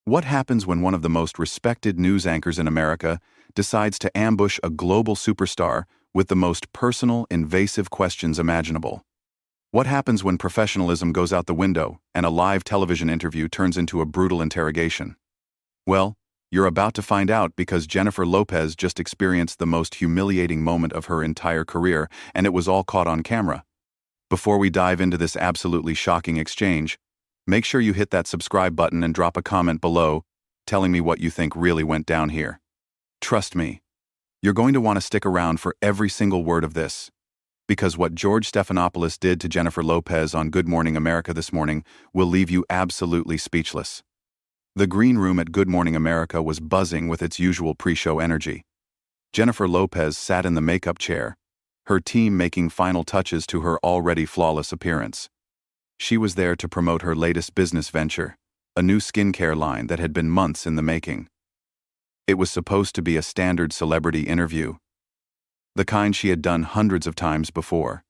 What happens when one of the most respected news anchors in America decides to ambush a global superstar with the most personal, invasive questions imaginable? What happens when professionalism goes out the window and a live television interview turns into a brutal interrogation? Well, you're about to find out because Jennifer Lopez just experienced the most humiliating moment of her entire career, and it was all caught on camera. Before we dive into this absolutely shocking exchange, make sure you hit that subscribe button and drop a comment below telling me what you think really went down here. Trust me, you're going to want to stick around for every single word of this, because what George Stephanopoulos did to Jennifer Lopez on Good Morning America this morning will leave you absolutely speechless. The green room at Good Morning America was buzzing with its usual pre-show energy. Jennifer Lopez sat in the makeup chair, her team making final touches to her already flawless appearance. She was there to promote her latest business venture, a new skincare line that had been months in the making. It was supposed to be a standard celebrity interview, the kind she had done hundreds of times before.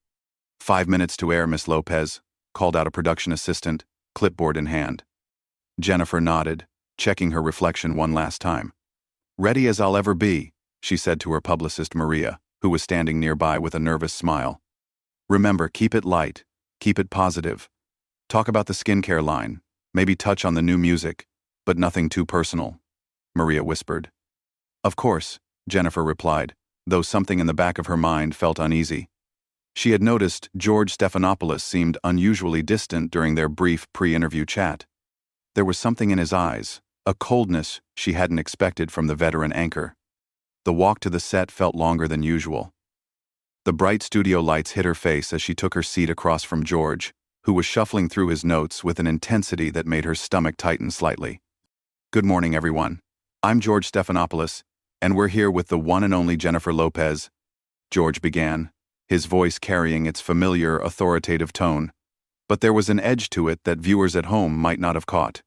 5 minutes to air, Miss Lopez, called out a production assistant, clipboard in hand. Jennifer nodded, checking her reflection one last time. Ready as I'll ever be, she said to her publicist Maria, who was standing nearby with a nervous smile. Remember, keep it light, keep it positive. Talk about the skincare line, maybe touch on the new music, but nothing too personal, Maria whispered. Of course, Jennifer replied, though something in the back of her mind felt uneasy. She had noticed George Stephanopoulos seemed unusually distant during their brief pre-interview chat. There was something in his eyes, a coldness she hadn't expected from the veteran anchor. The walk to the set felt longer than usual. The bright studio lights hit her face as she took her seat across from George, who was shuffling through his notes with an intensity that made her stomach tighten slightly. Good morning, everyone. I'm George Stephanopoulos, and we're here with the one and only Jennifer Lopez, George began, his voice carrying its familiar, authoritative tone, but there was an edge to it that viewers at home might not have caught.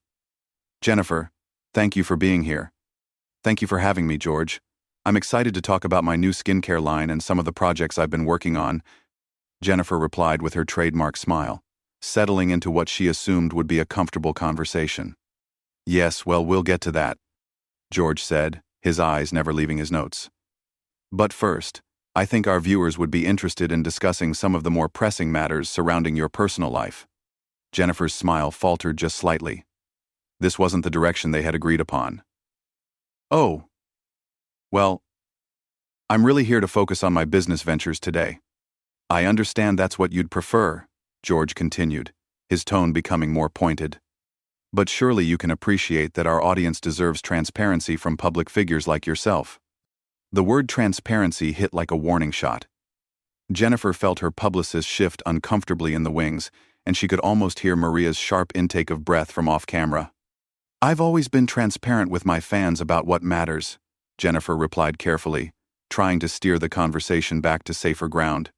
Jennifer, thank you for being here. Thank you for having me, George. I'm excited to talk about my new skincare line and some of the projects I've been working on, Jennifer replied with her trademark smile, settling into what she assumed would be a comfortable conversation. Yes, well, we'll get to that, George said, his eyes never leaving his notes. But first, I think our viewers would be interested in discussing some of the more pressing matters surrounding your personal life. Jennifer's smile faltered just slightly. This wasn't the direction they had agreed upon. Oh. Well, I'm really here to focus on my business ventures today. I understand that's what you'd prefer, George continued, his tone becoming more pointed. But surely you can appreciate that our audience deserves transparency from public figures like yourself. The word transparency hit like a warning shot. Jennifer felt her publicist shift uncomfortably in the wings, and she could almost hear Maria's sharp intake of breath from off-camera. I've always been transparent with my fans about what matters, Jennifer replied carefully, trying to steer the conversation back to safer ground.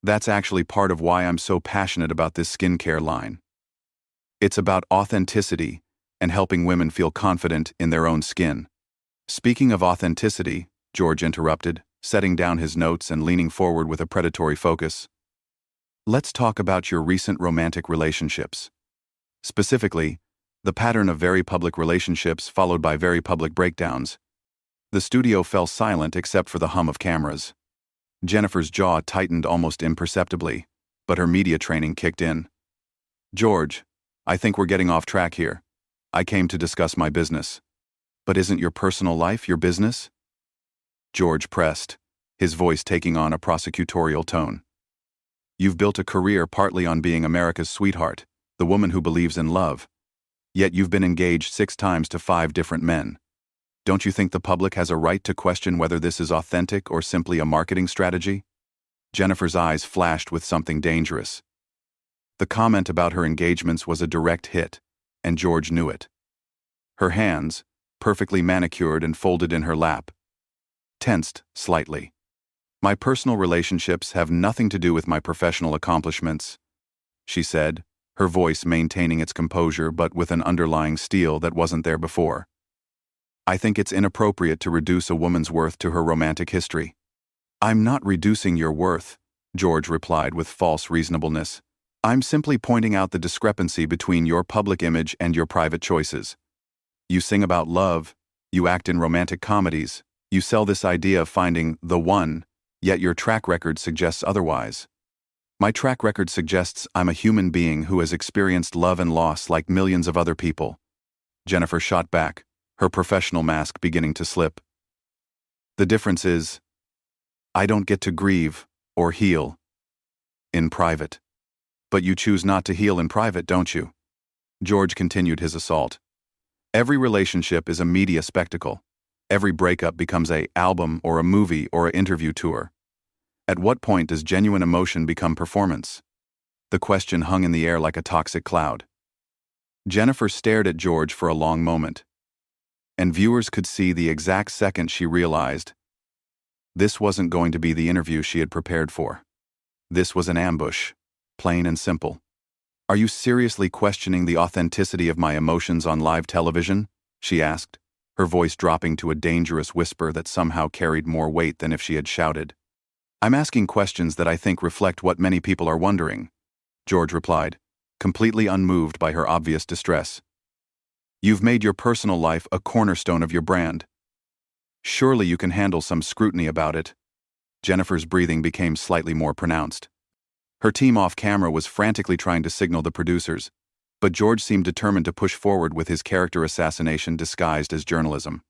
That's actually part of why I'm so passionate about this skincare line. It's about authenticity and helping women feel confident in their own skin. Speaking of authenticity, George interrupted, setting down his notes and leaning forward with a predatory focus. Let's talk about your recent romantic relationships. Specifically, the pattern of very public relationships followed by very public breakdowns. The studio fell silent except for the hum of cameras. Jennifer's jaw tightened almost imperceptibly, but her media training kicked in. George, I think we're getting off track here. I came to discuss my business. But isn't your personal life your business? George pressed, his voice taking on a prosecutorial tone. You've built a career partly on being America's sweetheart, the woman who believes in love. Yet you've been engaged 6 times to 5 different men. Don't you think the public has a right to question whether this is authentic or simply a marketing strategy? Jennifer's eyes flashed with something dangerous. The comment about her engagements was a direct hit, and George knew it. Her hands, perfectly manicured and folded in her lap, tensed slightly. My personal relationships have nothing to do with my professional accomplishments, she said, her voice maintaining its composure but with an underlying steel that wasn't there before. I think it's inappropriate to reduce a woman's worth to her romantic history. I'm not reducing your worth, George replied with false reasonableness. I'm simply pointing out the discrepancy between your public image and your private choices. You sing about love, you act in romantic comedies, you sell this idea of finding the one, yet your track record suggests otherwise. My track record suggests I'm a human being who has experienced love and loss like millions of other people. Jennifer shot back, her professional mask beginning to slip. The difference is, I don't get to grieve or heal in private. But you choose not to heal in private, don't you? George continued his assault. Every relationship is a media spectacle. Every breakup becomes an album or a movie or an interview tour. At what point does genuine emotion become performance? The question hung in the air like a toxic cloud. Jennifer stared at George for a long moment, and viewers could see the exact second she realized this wasn't going to be the interview she had prepared for. This was an ambush, plain and simple. Are you seriously questioning the authenticity of my emotions on live television? She asked, her voice dropping to a dangerous whisper that somehow carried more weight than if she had shouted. I'm asking questions that I think reflect what many people are wondering, George replied, completely unmoved by her obvious distress. You've made your personal life a cornerstone of your brand. Surely you can handle some scrutiny about it. Jennifer's breathing became slightly more pronounced. Her team off camera was frantically trying to signal the producers, but George seemed determined to push forward with his character assassination disguised as journalism.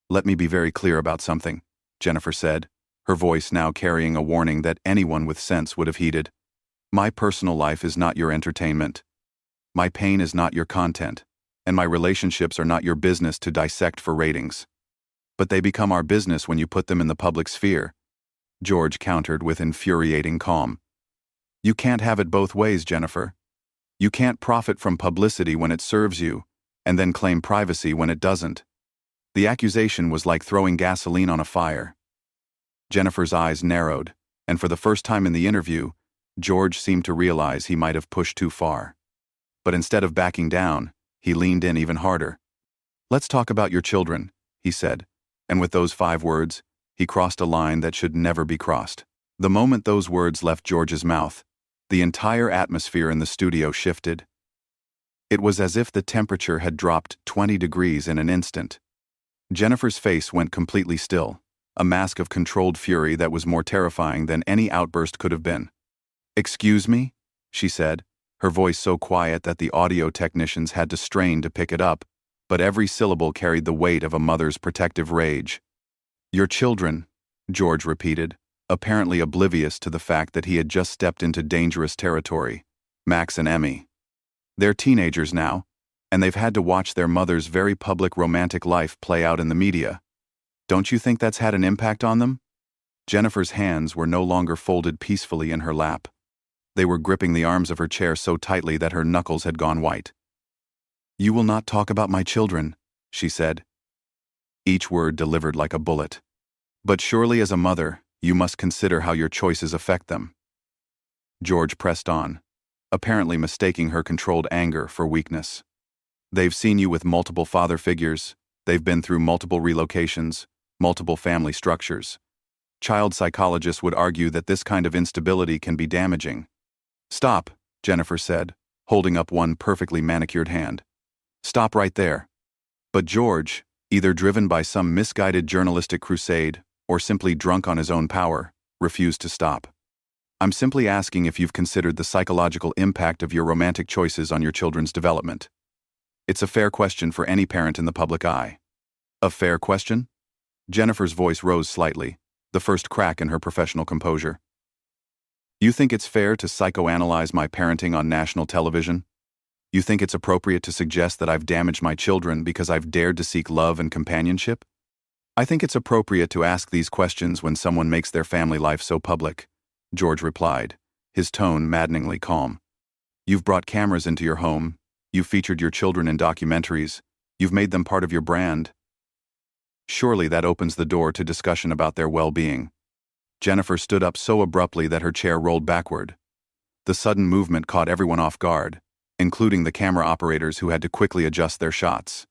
Let me be very clear about something, Jennifer said, her voice now carrying a warning that anyone with sense would have heeded. My personal life is not your entertainment. My pain is not your content, and my relationships are not your business to dissect for ratings. But they become our business when you put them in the public sphere, George countered with infuriating calm. You can't have it both ways, Jennifer. You can't profit from publicity when it serves you, and then claim privacy when it doesn't. The accusation was like throwing gasoline on a fire. Jennifer's eyes narrowed, and for the first time in the interview, George seemed to realize he might have pushed too far. But instead of backing down, he leaned in even harder. Let's talk about your children, he said, and with those 5 words, he crossed a line that should never be crossed. The moment those words left George's mouth, the entire atmosphere in the studio shifted. It was as if the temperature had dropped 20 degrees in an instant. Jennifer's face went completely still, a mask of controlled fury that was more terrifying than any outburst could have been. Excuse me? She said, her voice so quiet that the audio technicians had to strain to pick it up, but every syllable carried the weight of a mother's protective rage. Your children, George repeated, apparently oblivious to the fact that he had just stepped into dangerous territory. Max and Emmy. They're teenagers now, and they've had to watch their mother's very public romantic life play out in the media. Don't you think that's had an impact on them? Jennifer's hands were no longer folded peacefully in her lap. They were gripping the arms of her chair so tightly that her knuckles had gone white. You will not talk about my children, she said, each word delivered like a bullet. But surely as a mother, you must consider how your choices affect them. George pressed on, apparently mistaking her controlled anger for weakness. They've seen you with multiple father figures, they've been through multiple relocations, multiple family structures. Child psychologists would argue that this kind of instability can be damaging. Stop, Jennifer said, holding up one perfectly manicured hand. Stop right there. But George, either driven by some misguided journalistic crusade or simply drunk on his own power, refused to stop. I'm simply asking if you've considered the psychological impact of your romantic choices on your children's development. It's a fair question for any parent in the public eye. A fair question? Jennifer's voice rose slightly, the first crack in her professional composure. You think it's fair to psychoanalyze my parenting on national television? You think it's appropriate to suggest that I've damaged my children because I've dared to seek love and companionship? I think it's appropriate to ask these questions when someone makes their family life so public, George replied, his tone maddeningly calm. You've brought cameras into your home, you've featured your children in documentaries, you've made them part of your brand. Surely that opens the door to discussion about their well-being. Jennifer stood up so abruptly that her chair rolled backward. The sudden movement caught everyone off guard, including the camera operators who had to quickly adjust their shots.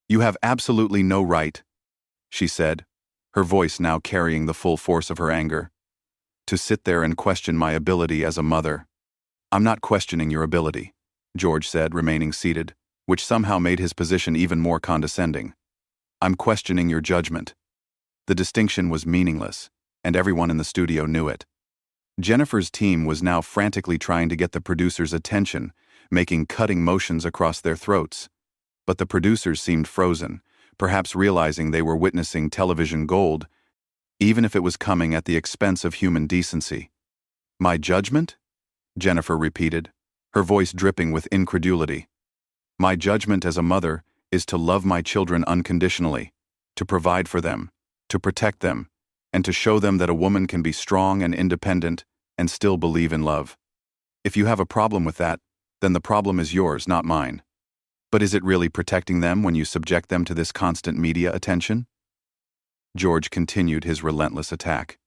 You have absolutely no right, she said, her voice now carrying the full force of her anger, to sit there and question my ability as a mother. I'm not questioning your ability, George said, remaining seated, which somehow made his position even more condescending. "I'm questioning your judgment." The distinction was meaningless, and everyone in the studio knew it. Jennifer's team was now frantically trying to get the producers' attention, making cutting motions across their throats. But the producers seemed frozen, perhaps realizing they were witnessing television gold, even if it was coming at the expense of human decency. "My judgment?" Jennifer repeated, her voice dripping with incredulity. "My judgment as a mother is to love my children unconditionally, to provide for them, to protect them, and to show them that a woman can be strong and independent and still believe in love. If you have a problem with that, then the problem is yours, not mine. But is it really protecting them when you subject them to this constant media attention?" George continued his relentless attack.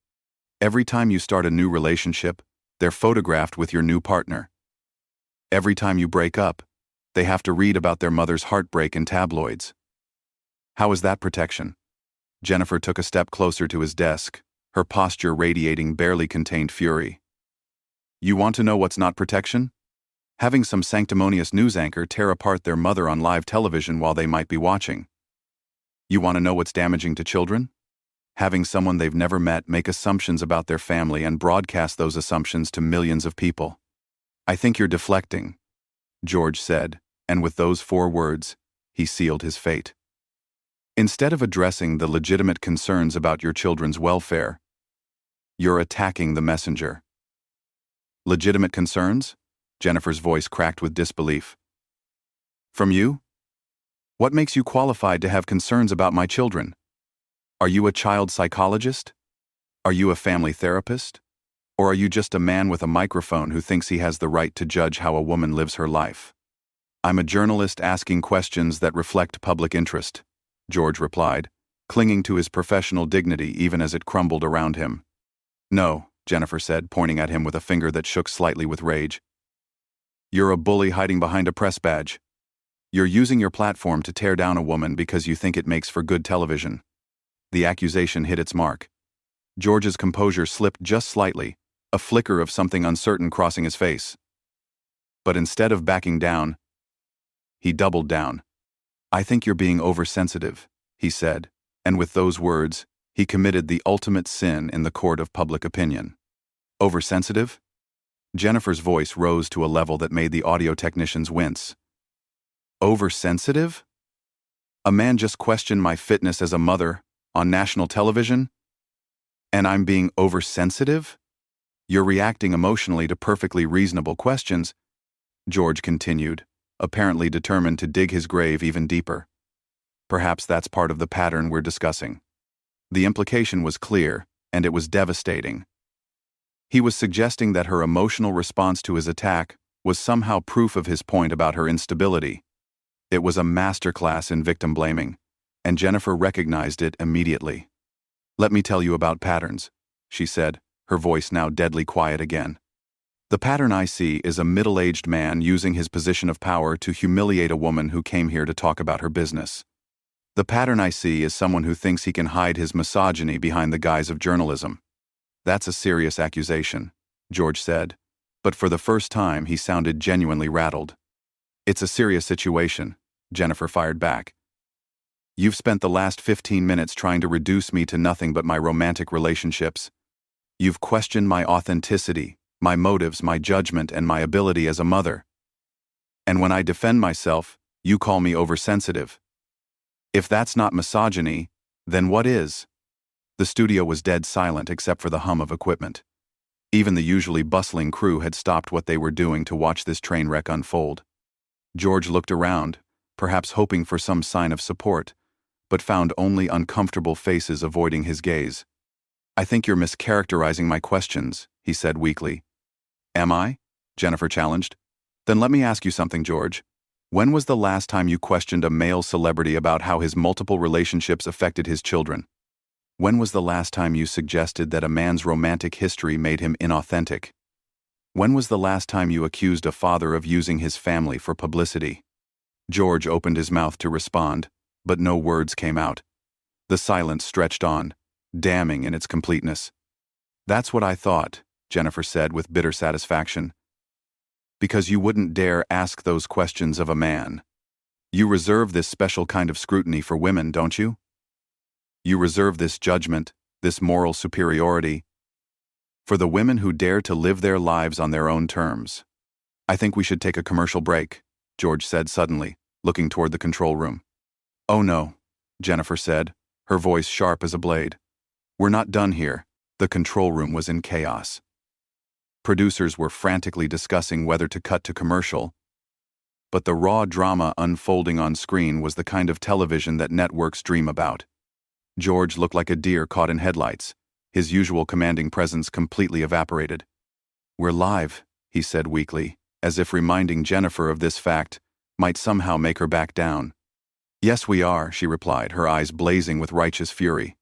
"Every time you start a new relationship, they're photographed with your new partner. Every time you break up, they have to read about their mother's heartbreak in tabloids. How is that protection?" Jennifer took a step closer to his desk, her posture radiating barely contained fury. "You want to know what's not protection? Having some sanctimonious news anchor tear apart their mother on live television while they might be watching. You want to know what's damaging to children? Having someone they've never met make assumptions about their family and broadcast those assumptions to millions of people. I think you're deflecting," George said, and with those 4 words, he sealed his fate. "Instead of addressing the legitimate concerns about your children's welfare, you're attacking the messenger." "Legitimate concerns?" Jennifer's voice cracked with disbelief. "From you? What makes you qualified to have concerns about my children? Are you a child psychologist? Are you a family therapist? Or are you just a man with a microphone who thinks he has the right to judge how a woman lives her life?" "I'm a journalist asking questions that reflect public interest," George replied, clinging to his professional dignity even as it crumbled around him. "No," Jennifer said, pointing at him with a finger that shook slightly with rage. "You're a bully hiding behind a press badge. You're using your platform to tear down a woman because you think it makes for good television." The accusation hit its mark. George's composure slipped just slightly, a flicker of something uncertain crossing his face. But instead of backing down, he doubled down. "I think you're being oversensitive," he said, and with those words, he committed the ultimate sin in the court of public opinion. "Oversensitive?" Jennifer's voice rose to a level that made the audio technicians wince. "Oversensitive? A man just questioned my fitness as a mother on national television? And I'm being oversensitive? You're reacting emotionally to perfectly reasonable questions," George continued, apparently determined to dig his grave even deeper. "Perhaps that's part of the pattern we're discussing." The implication was clear, and it was devastating. He was suggesting that her emotional response to his attack was somehow proof of his point about her instability. It was a masterclass in victim blaming, and Jennifer recognized it immediately. "Let me tell you about patterns," she said, her voice now deadly quiet again. "The pattern I see is a middle-aged man using his position of power to humiliate a woman who came here to talk about her business. The pattern I see is someone who thinks he can hide his misogyny behind the guise of journalism." "That's a serious accusation," George said, but for the first time he sounded genuinely rattled. "It's a serious situation," Jennifer fired back. "You've spent the last 15 minutes trying to reduce me to nothing but my romantic relationships. You've questioned my authenticity, my motives, my judgment, and my ability as a mother. And when I defend myself, you call me oversensitive. If that's not misogyny, then what is?" The studio was dead silent except for the hum of equipment. Even the usually bustling crew had stopped what they were doing to watch this train wreck unfold. George looked around, perhaps hoping for some sign of support, but found only uncomfortable faces avoiding his gaze. "I think you're mischaracterizing my questions," he said weakly. "Am I?" Jennifer challenged. "Then let me ask you something, George. When was the last time you questioned a male celebrity about how his multiple relationships affected his children? When was the last time you suggested that a man's romantic history made him inauthentic? When was the last time you accused a father of using his family for publicity?" George opened his mouth to respond, but no words came out. The silence stretched on, damning in its completeness. "That's what I thought," Jennifer said with bitter satisfaction. "Because you wouldn't dare ask those questions of a man." You reserve this special kind of scrutiny for women, don't you? You reserve this judgment, this moral superiority, for the women who dare to live their lives on their own terms. I think we should take a commercial break, George said suddenly, looking toward the control room. Oh no, Jennifer said, her voice sharp as a blade. We're not done here. The control room was in chaos. Producers were frantically discussing whether to cut to commercial, but the raw drama unfolding on screen was the kind of television that networks dream about. George looked like a deer caught in headlights, his usual commanding presence completely evaporated. We're live, he said weakly, as if reminding Jennifer of this fact might somehow make her back down. Yes, we are, she replied, her eyes blazing with righteous fury.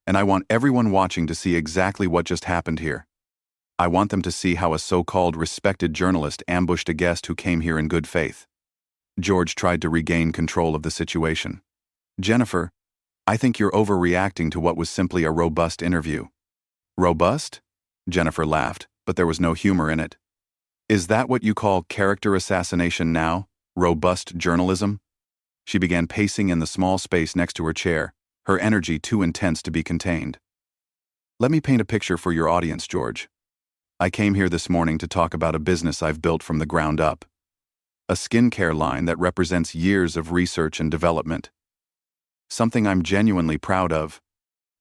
And I want everyone watching to see exactly what just happened here. I want them to see how a so-called respected journalist ambushed a guest who came here in good faith. George tried to regain control of the situation. Jennifer, I think you're overreacting to what was simply a robust interview. Robust? Jennifer laughed, but there was no humor in it. Is that what you call character assassination now? Robust journalism? She began pacing in the small space next to her chair, her energy too intense to be contained. Let me paint a picture for your audience, George. I came here this morning to talk about a business I've built from the ground up. A skincare line that represents years of research and development. Something I'm genuinely proud of.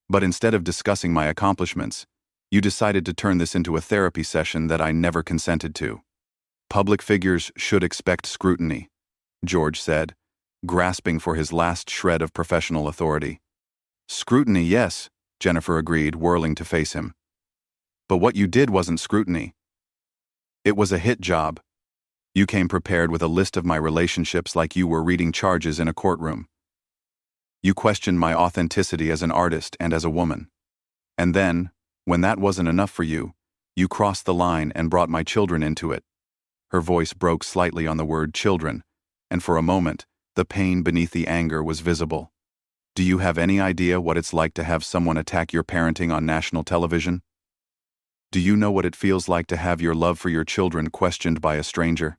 But instead of discussing my accomplishments, you decided to turn this into a therapy session that I never consented to. Public figures should expect scrutiny, George said, grasping for his last shred of professional authority. Scrutiny, yes, Jennifer agreed, whirling to face him. But what you did wasn't scrutiny. It was a hit job. You came prepared with a list of my relationships like you were reading charges in a courtroom. You questioned my authenticity as an artist and as a woman. And then, when that wasn't enough for you, you crossed the line and brought my children into it. Her voice broke slightly on the word children, and for a moment, the pain beneath the anger was visible. Do you have any idea what it's like to have someone attack your parenting on national television? Do you know what it feels like to have your love for your children questioned by a stranger?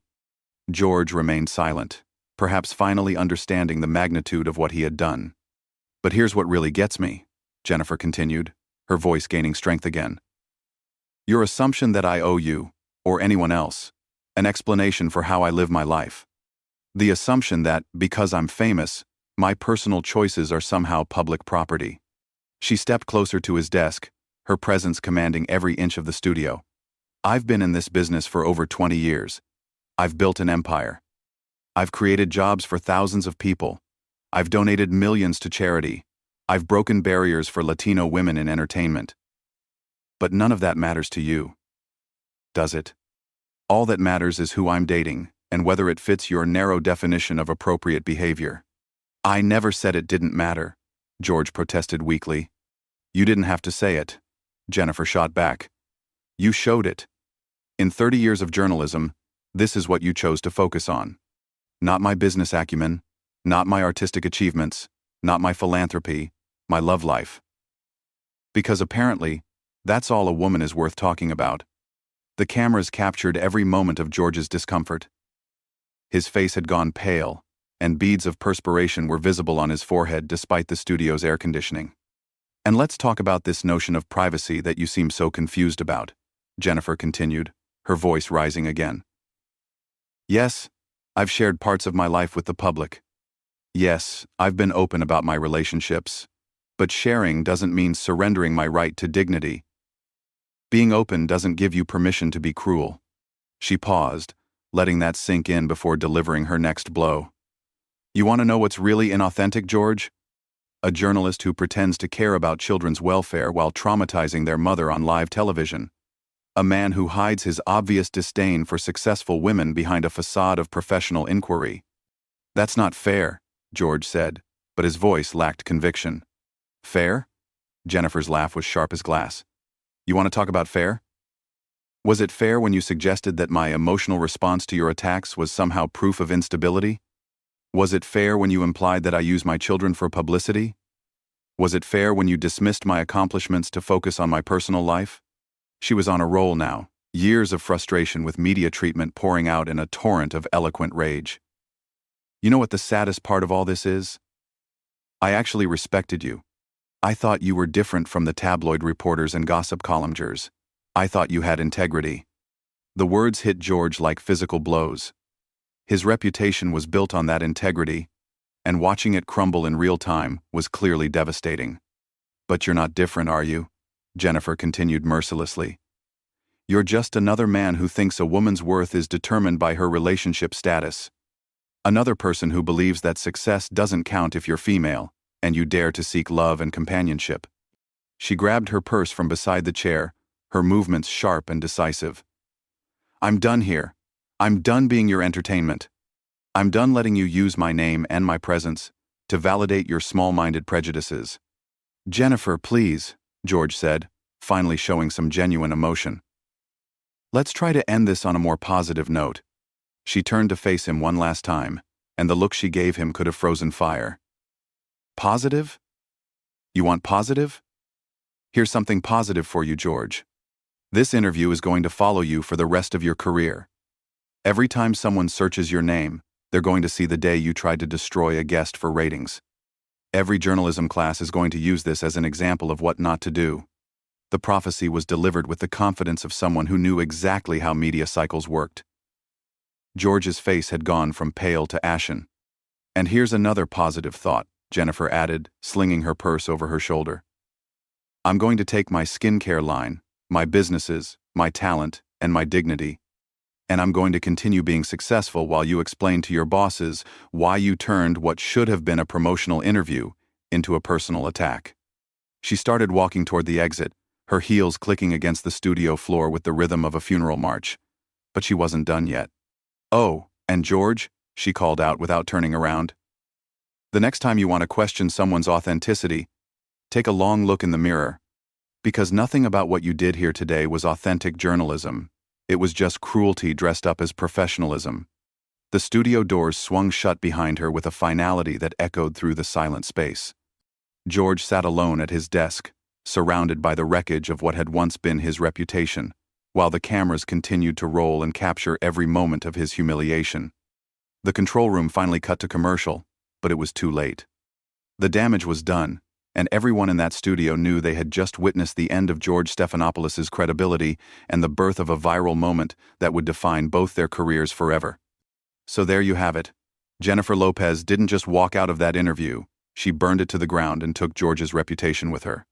George remained silent, perhaps finally understanding the magnitude of what he had done. But here's what really gets me, Jennifer continued, her voice gaining strength again. Your assumption that I owe you, or anyone else, an explanation for how I live my life. The assumption that, because I'm famous, my personal choices are somehow public property. She stepped closer to his desk, her presence commanding every inch of the studio. I've been in this business for over 20 years. I've built an empire. I've created jobs for thousands of people. I've donated millions to charity. I've broken barriers for Latino women in entertainment. But none of that matters to you. Does it? All that matters is who I'm dating, and whether it fits your narrow definition of appropriate behavior. I never said it didn't matter, George protested weakly. You didn't have to say it, Jennifer shot back. You showed it. In 30 years of journalism, this is what you chose to focus on. Not my business acumen, not my artistic achievements, not my philanthropy, my love life. Because apparently, that's all a woman is worth talking about. The cameras captured every moment of George's discomfort. His face had gone pale, and beads of perspiration were visible on his forehead despite the studio's air conditioning. And let's talk about this notion of privacy that you seem so confused about, Jennifer continued, her voice rising again. Yes, I've shared parts of my life with the public. Yes, I've been open about my relationships. But sharing doesn't mean surrendering my right to dignity. Being open doesn't give you permission to be cruel. She paused, letting that sink in before delivering her next blow. You want to know what's really inauthentic, George? A journalist who pretends to care about children's welfare while traumatizing their mother on live television. A man who hides his obvious disdain for successful women behind a facade of professional inquiry. That's not fair, George said, but his voice lacked conviction. Fair? Jennifer's laugh was sharp as glass. You want to talk about fair? Was it fair when you suggested that my emotional response to your attacks was somehow proof of instability? Was it fair when you implied that I use my children for publicity? Was it fair when you dismissed my accomplishments to focus on my personal life? She was on a roll now, years of frustration with media treatment pouring out in a torrent of eloquent rage. You know what the saddest part of all this is? I actually respected you. I thought you were different from the tabloid reporters and gossip columners. I thought you had integrity. The words hit George like physical blows. His reputation was built on that integrity, and watching it crumble in real time was clearly devastating. But you're not different, are you? Jennifer continued mercilessly. You're just another man who thinks a woman's worth is determined by her relationship status. Another person who believes that success doesn't count if you're female, and you dare to seek love and companionship. She grabbed her purse from beside the chair, her movements sharp and decisive. I'm done here. I'm done being your entertainment. I'm done letting you use my name and my presence to validate your small-minded prejudices. Jennifer, please, George said, finally showing some genuine emotion. Let's try to end this on a more positive note. She turned to face him one last time, and the look she gave him could have frozen fire. Positive? You want positive? Here's something positive for you, George. This interview is going to follow you for the rest of your career. Every time someone searches your name, they're going to see the day you tried to destroy a guest for ratings. Every journalism class is going to use this as an example of what not to do. The prophecy was delivered with the confidence of someone who knew exactly how media cycles worked. George's face had gone from pale to ashen. And here's another positive thought, Jennifer added, slinging her purse over her shoulder. I'm going to take my skincare line, my businesses, my talent, and my dignity, and I'm going to continue being successful while you explain to your bosses why you turned what should have been a promotional interview into a personal attack. She started walking toward the exit, her heels clicking against the studio floor with the rhythm of a funeral march. But she wasn't done yet. Oh, and George, she called out without turning around. The next time you want to question someone's authenticity, take a long look in the mirror. Because nothing about what you did here today was authentic journalism. It was just cruelty dressed up as professionalism. The studio doors swung shut behind her with a finality that echoed through the silent space. George sat alone at his desk, surrounded by the wreckage of what had once been his reputation, while the cameras continued to roll and capture every moment of his humiliation. The control room finally cut to commercial, but it was too late. The damage was done, and everyone in that studio knew they had just witnessed the end of George Stephanopoulos' credibility and the birth of a viral moment that would define both their careers forever. So there you have it. Jennifer Lopez didn't just walk out of that interview, she burned it to the ground and took George's reputation with her.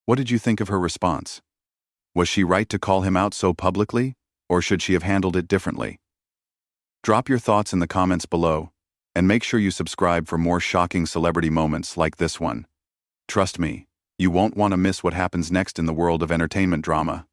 What did you think of her response? Was she right to call him out so publicly, or should she have handled it differently? Drop your thoughts in the comments below, and make sure you subscribe for more shocking celebrity moments like this one. Trust me, you won't want to miss what happens next in the world of entertainment drama.